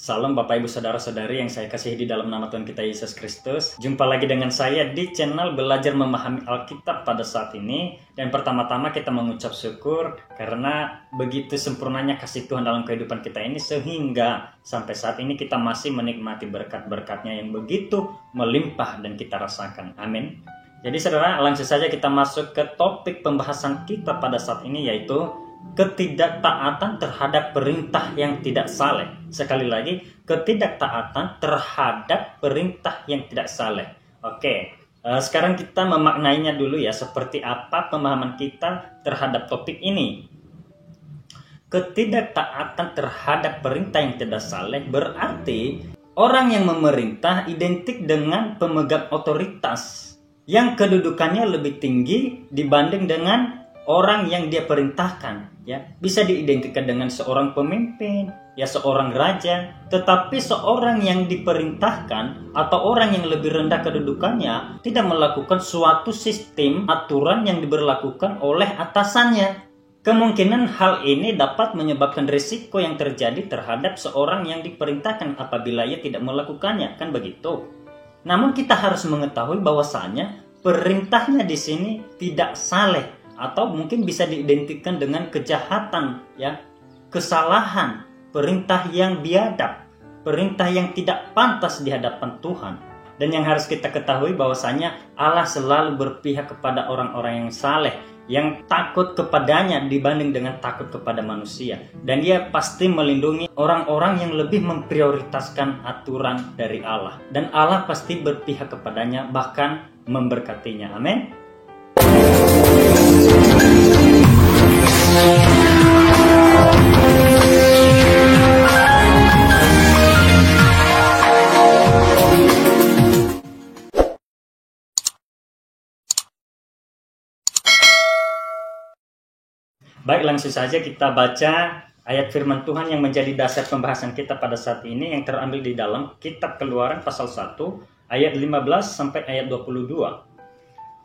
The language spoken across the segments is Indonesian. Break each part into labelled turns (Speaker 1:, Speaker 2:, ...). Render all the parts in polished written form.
Speaker 1: Salam Bapak Ibu Saudara-saudari yang saya kasihi di dalam nama Tuhan kita Yesus Kristus. Jumpa lagi dengan saya di channel Belajar Memahami Alkitab pada saat ini. Dan pertama-tama kita mengucap syukur karena begitu sempurnanya kasih Tuhan dalam kehidupan kita ini, sehingga sampai saat ini kita masih menikmati berkat-berkatnya yang begitu melimpah dan kita rasakan. Amin. Jadi saudara, langsung saja kita masuk ke topik pembahasan kita pada saat ini, yaitu ketidaktaatan terhadap perintah yang tidak saleh. Sekali lagi, ketidaktaatan terhadap perintah yang tidak saleh. Oke, sekarang kita memaknainya dulu ya, seperti apa pemahaman kita terhadap topik ini. Ketidaktaatan terhadap perintah yang tidak saleh berarti orang yang memerintah identik dengan pemegang otoritas yang kedudukannya lebih tinggi dibanding dengan orang yang dia perintahkan, ya. Bisa diidentikan dengan seorang pemimpin, ya, seorang raja. Tetapi seorang yang diperintahkan atau orang yang lebih rendah kedudukannya tidak melakukan suatu sistem aturan yang diberlakukan oleh atasannya. Kemungkinan hal ini dapat menyebabkan risiko yang terjadi terhadap seorang yang diperintahkan apabila ia tidak melakukannya, kan begitu? Namun kita harus mengetahui bahwasanya perintahnya di sini tidak saleh, atau mungkin bisa diidentikan dengan kejahatan, ya, kesalahan, perintah yang biadab, perintah yang tidak pantas di hadapan Tuhan. Dan yang harus kita ketahui bahwasanya Allah selalu berpihak kepada orang-orang yang saleh, yang takut kepadanya dibanding dengan takut kepada manusia. Dan dia pasti melindungi orang-orang yang lebih memprioritaskan aturan dari Allah. Dan Allah pasti berpihak kepadanya, bahkan memberkatinya. Amin. Baik, langsung saja kita baca ayat firman Tuhan yang menjadi dasar pembahasan kita pada saat ini, yang terambil di dalam kitab Keluaran pasal 1 ayat 15 sampai ayat 22.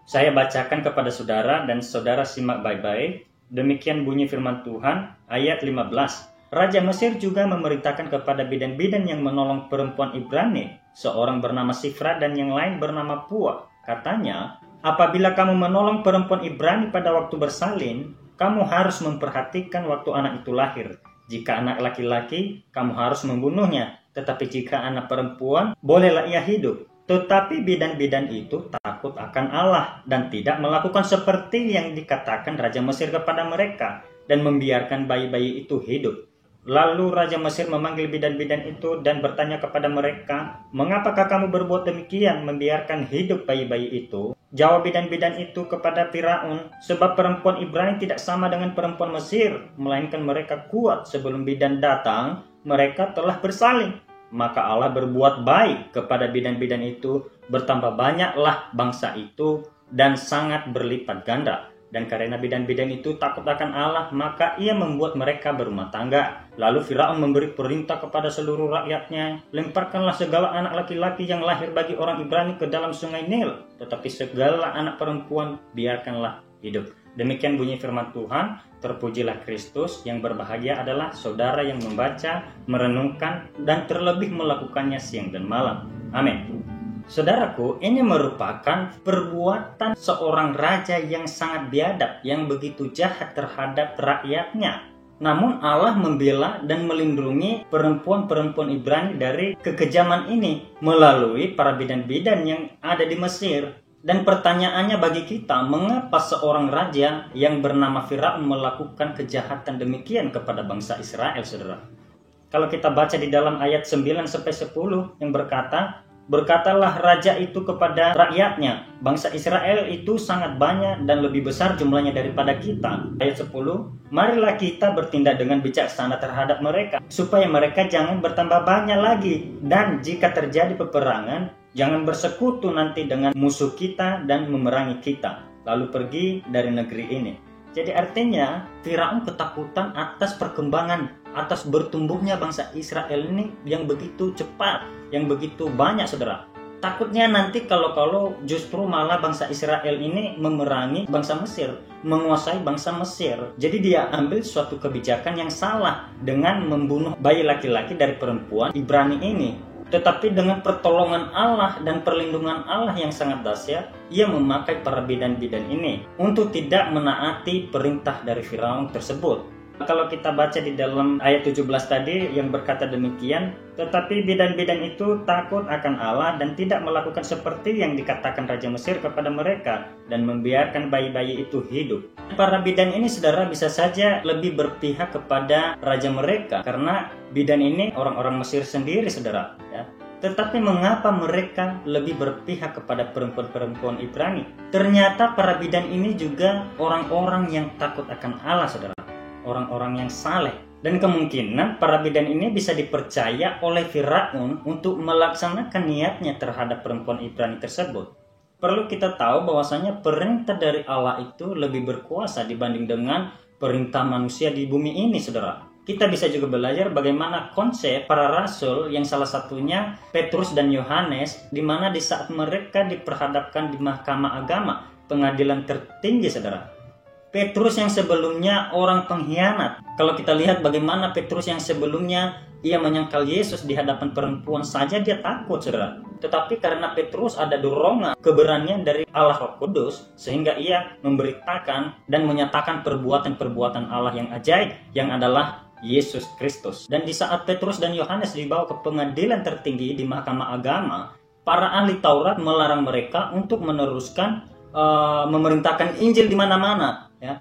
Speaker 1: Saya bacakan kepada saudara dan saudara simak baik-baik. Demikian bunyi firman Tuhan ayat 15. Raja Mesir juga memerintahkan kepada bidan-bidan yang menolong perempuan Ibrani, seorang bernama Sifra dan yang lain bernama Pua. Katanya, apabila kamu menolong perempuan Ibrani pada waktu bersalin, kamu harus memperhatikan waktu anak itu lahir. Jika anak laki-laki, kamu harus membunuhnya. Tetapi jika anak perempuan, bolehlah ia hidup. Tetapi bidan-bidan itu takut akan Allah dan tidak melakukan seperti yang dikatakan Raja Mesir kepada mereka dan membiarkan bayi-bayi itu hidup. Lalu Raja Mesir memanggil bidan-bidan itu dan bertanya kepada mereka, "Mengapakah kamu berbuat demikian, membiarkan hidup bayi-bayi itu?" Jawab bidan-bidan itu kepada Firaun, "Sebab perempuan Ibrani tidak sama dengan perempuan Mesir, melainkan mereka kuat. Sebelum bidan datang, mereka telah bersalin." Maka Allah berbuat baik kepada bidan-bidan itu, bertambah banyaklah bangsa itu dan sangat berlipat ganda. Dan karena bidan-bidan itu takut akan Allah, maka ia membuat mereka berumah tangga. Lalu Firaun memberi perintah kepada seluruh rakyatnya, "Lemparkanlah segala anak laki-laki yang lahir bagi orang Ibrani ke dalam sungai Nil, tetapi segala anak perempuan biarkanlah hidup." Demikian bunyi firman Tuhan. Terpujilah Kristus. Yang berbahagia adalah saudara yang membaca, merenungkan, dan terlebih melakukannya siang dan malam. Amin. Saudaraku, ini merupakan perbuatan seorang raja yang sangat biadab, yang begitu jahat terhadap rakyatnya. Namun Allah membela dan melindungi perempuan-perempuan Ibrani dari kekejaman ini melalui para bidan-bidan yang ada di Mesir. Dan pertanyaannya bagi kita, mengapa seorang raja yang bernama Firaun melakukan kejahatan demikian kepada bangsa Israel, saudara? Kalau kita baca di dalam ayat 9-10 yang berkatalah raja itu kepada rakyatnya, "Bangsa Israel itu sangat banyak dan lebih besar jumlahnya daripada kita." Ayat 10, "Marilah kita bertindak dengan bijaksana terhadap mereka, supaya mereka jangan bertambah banyak lagi. Dan jika terjadi peperangan, jangan bersekutu nanti dengan musuh kita dan memerangi kita, lalu pergi dari negeri ini." Jadi artinya Firaun ketakutan atas perkembangan, atas bertumbuhnya bangsa Israel ini yang begitu cepat, yang begitu banyak, saudara. Takutnya nanti kalau justru malah bangsa Israel ini memerangi bangsa Mesir, menguasai bangsa Mesir. Jadi dia ambil suatu kebijakan yang salah dengan membunuh bayi laki-laki dari perempuan Ibrani ini. Tetapi dengan pertolongan Allah dan perlindungan Allah yang sangat dahsyat, ia memakai para bidan-bidan ini untuk tidak menaati perintah dari Firaun tersebut. Kalau kita baca di dalam ayat 17 tadi yang berkata demikian, tetapi bidan-bidan itu takut akan Allah dan tidak melakukan seperti yang dikatakan Raja Mesir kepada mereka dan membiarkan bayi-bayi itu hidup. Para bidan ini saudara bisa saja lebih berpihak kepada raja mereka karena bidan ini orang-orang Mesir sendiri saudara ya. Tetapi mengapa mereka lebih berpihak kepada perempuan-perempuan Ibrani? Ternyata para bidan ini juga orang-orang yang takut akan Allah saudara. Orang-orang yang saleh, dan kemungkinan para bidan ini bisa dipercaya oleh Firaun untuk melaksanakan niatnya terhadap perempuan Ibrani tersebut. Perlu kita tahu bahwasanya perintah dari Allah itu lebih berkuasa dibanding dengan perintah manusia di bumi ini saudara. Kita bisa juga belajar bagaimana konsep para rasul yang salah satunya Petrus dan Yohanes, di mana di saat mereka diperhadapkan di mahkamah agama, pengadilan tertinggi saudara. Petrus yang sebelumnya orang pengkhianat. Kalau kita lihat bagaimana Petrus yang sebelumnya ia menyangkal Yesus di hadapan perempuan saja dia takut saudara. Tetapi karena Petrus ada dorongan keberanian dari Allah Roh Kudus sehingga ia memberitakan dan menyatakan perbuatan-perbuatan Allah yang ajaib yang adalah Yesus Kristus. Dan di saat Petrus dan Yohanes dibawa ke pengadilan tertinggi di mahkamah agama, para ahli Taurat melarang mereka untuk meneruskan memerintahkan Injil di mana-mana ya.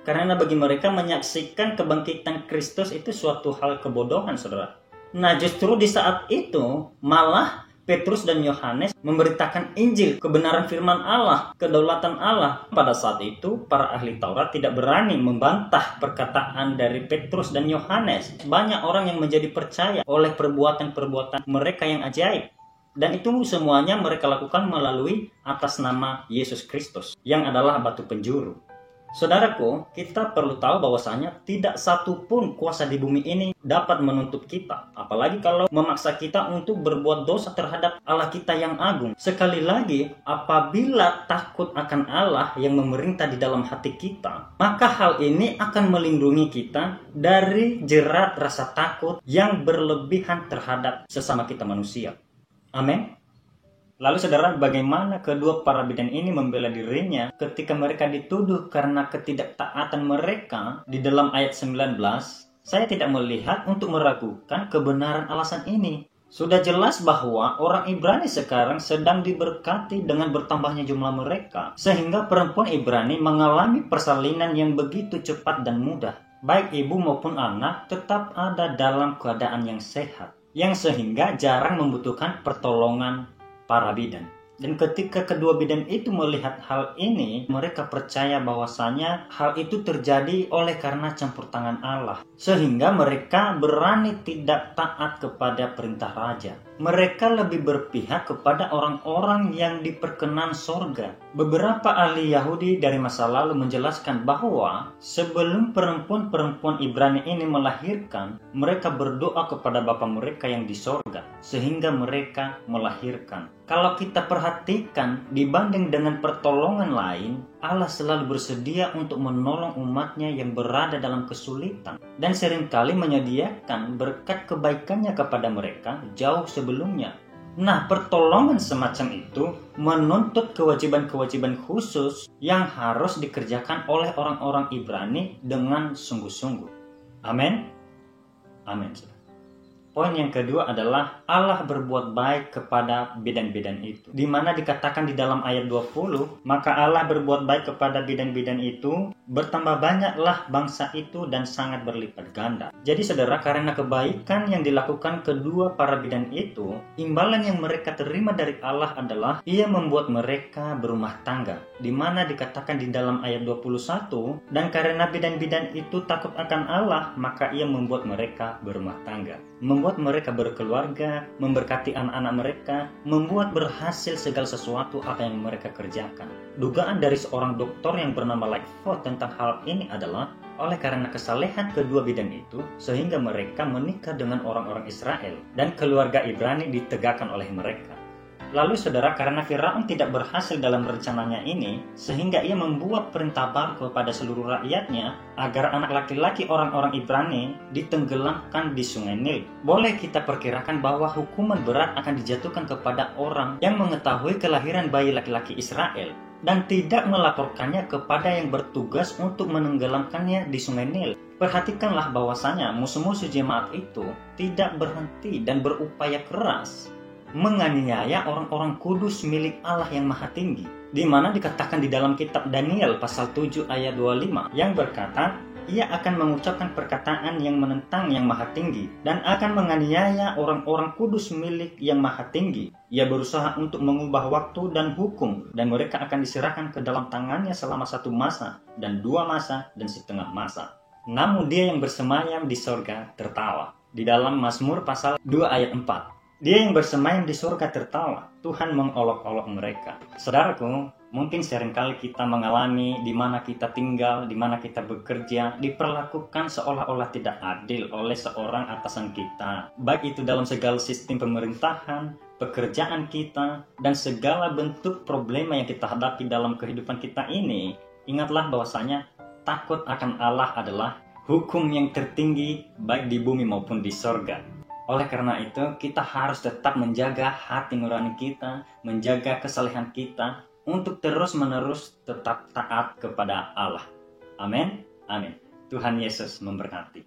Speaker 1: Karena bagi mereka menyaksikan kebangkitan Kristus itu suatu hal kebodohan saudara. Nah justru di saat itu malah Petrus dan Yohanes memberitakan Injil, kebenaran firman Allah, kedaulatan Allah. Pada saat itu para ahli Taurat tidak berani membantah perkataan dari Petrus dan Yohanes. Banyak orang yang menjadi percaya oleh perbuatan-perbuatan mereka yang ajaib. Dan itu semuanya mereka lakukan melalui atas nama Yesus Kristus yang adalah batu penjuru. Saudaraku, kita perlu tahu bahwasanya tidak satu pun kuasa di bumi ini dapat menuntut kita. Apalagi kalau memaksa kita untuk berbuat dosa terhadap Allah kita yang agung. Sekali lagi, apabila takut akan Allah yang memerintah di dalam hati kita, maka hal ini akan melindungi kita dari jerat rasa takut yang berlebihan terhadap sesama kita manusia. Amin. Lalu saudara, bagaimana kedua para bidan ini membela dirinya ketika mereka dituduh karena ketidaktaatan mereka di dalam ayat 19? Saya tidak melihat untuk meragukan kebenaran alasan ini. Sudah jelas bahwa orang Ibrani sekarang sedang diberkati dengan bertambahnya jumlah mereka, sehingga perempuan Ibrani mengalami persalinan yang begitu cepat dan mudah. Baik ibu maupun anak tetap ada dalam keadaan yang sehat, yang sehingga jarang membutuhkan pertolongan para bidan. Dan ketika kedua bidan itu melihat hal ini, mereka percaya bahwasanya hal itu terjadi oleh karena campur tangan Allah. Sehingga mereka berani tidak taat kepada perintah raja. Mereka lebih berpihak kepada orang-orang yang diperkenan sorga. Beberapa ahli Yahudi dari masa lalu menjelaskan bahwa sebelum perempuan-perempuan Ibrani ini melahirkan, mereka berdoa kepada Bapa mereka yang di sorga, sehingga mereka melahirkan. Kalau kita perhatikan, dibanding dengan pertolongan lain, Allah selalu bersedia untuk menolong umatnya yang berada dalam kesulitan. Dan seringkali menyediakan berkat kebaikannya kepada mereka jauh sebelumnya. Nah, pertolongan semacam itu menuntut kewajiban-kewajiban khusus yang harus dikerjakan oleh orang-orang Ibrani dengan sungguh-sungguh. Amin. Amin. Poin yang kedua adalah Allah berbuat baik kepada bidan-bidan itu. Di mana dikatakan di dalam ayat 20, maka Allah berbuat baik kepada bidan-bidan itu, bertambah banyaklah bangsa itu dan sangat berlipat ganda. Jadi saudara, karena kebaikan yang dilakukan kedua para bidan itu, imbalan yang mereka terima dari Allah adalah Ia membuat mereka berumah tangga. Di mana dikatakan di dalam ayat 21, dan karena bidan-bidan itu takut akan Allah, maka Ia membuat mereka berumah tangga. Membuat mereka berkeluarga, memberkati anak-anak mereka, membuat berhasil segala sesuatu apa yang mereka kerjakan. Dugaan dari seorang doktor yang bernama Lightfoot tentang hal ini adalah oleh karena kesalehan kedua bidan itu, sehingga mereka menikah dengan orang-orang Israel dan keluarga Ibrani ditegakkan oleh mereka. Lalu saudara, karena Firaun tidak berhasil dalam rencananya ini, sehingga ia membuat perintah baru kepada seluruh rakyatnya agar anak laki-laki orang-orang Ibrani ditenggelamkan di sungai Nil. Boleh kita perkirakan bahwa hukuman berat akan dijatuhkan kepada orang yang mengetahui kelahiran bayi laki-laki Israel dan tidak melaporkannya kepada yang bertugas untuk menenggelamkannya di sungai Nil. Perhatikanlah bahwasanya musuh-musuh jemaat itu tidak berhenti dan berupaya keras menganiaya orang-orang kudus milik Allah yang Maha Tinggi, di mana dikatakan di dalam kitab Daniel pasal 7 ayat 25 yang berkata, ia akan mengucapkan perkataan yang menentang yang Maha Tinggi dan akan menganiaya orang-orang kudus milik yang Maha Tinggi. Ia berusaha untuk mengubah waktu dan hukum, dan mereka akan diserahkan ke dalam tangannya selama 1 masa dan 2 masa dan setengah masa. Namun dia yang bersemayam di sorga tertawa. Di dalam Mazmur pasal 2 ayat 4. Dia yang bersemayam di surga tertawa, Tuhan mengolok-olok mereka. Saudaraku, mungkin seringkali kita mengalami di mana kita tinggal, di mana kita bekerja, diperlakukan seolah-olah tidak adil oleh seorang atasan kita. Baik itu dalam segala sistem pemerintahan, pekerjaan kita, dan segala bentuk problema yang kita hadapi dalam kehidupan kita ini. Ingatlah bahwasanya takut akan Allah adalah hukum yang tertinggi baik di bumi maupun di sorga. Oleh karena itu, kita harus tetap menjaga hati nurani kita, menjaga kesalehan kita, untuk terus-menerus tetap taat kepada Allah. Amin. Amin. Tuhan Yesus memberkati.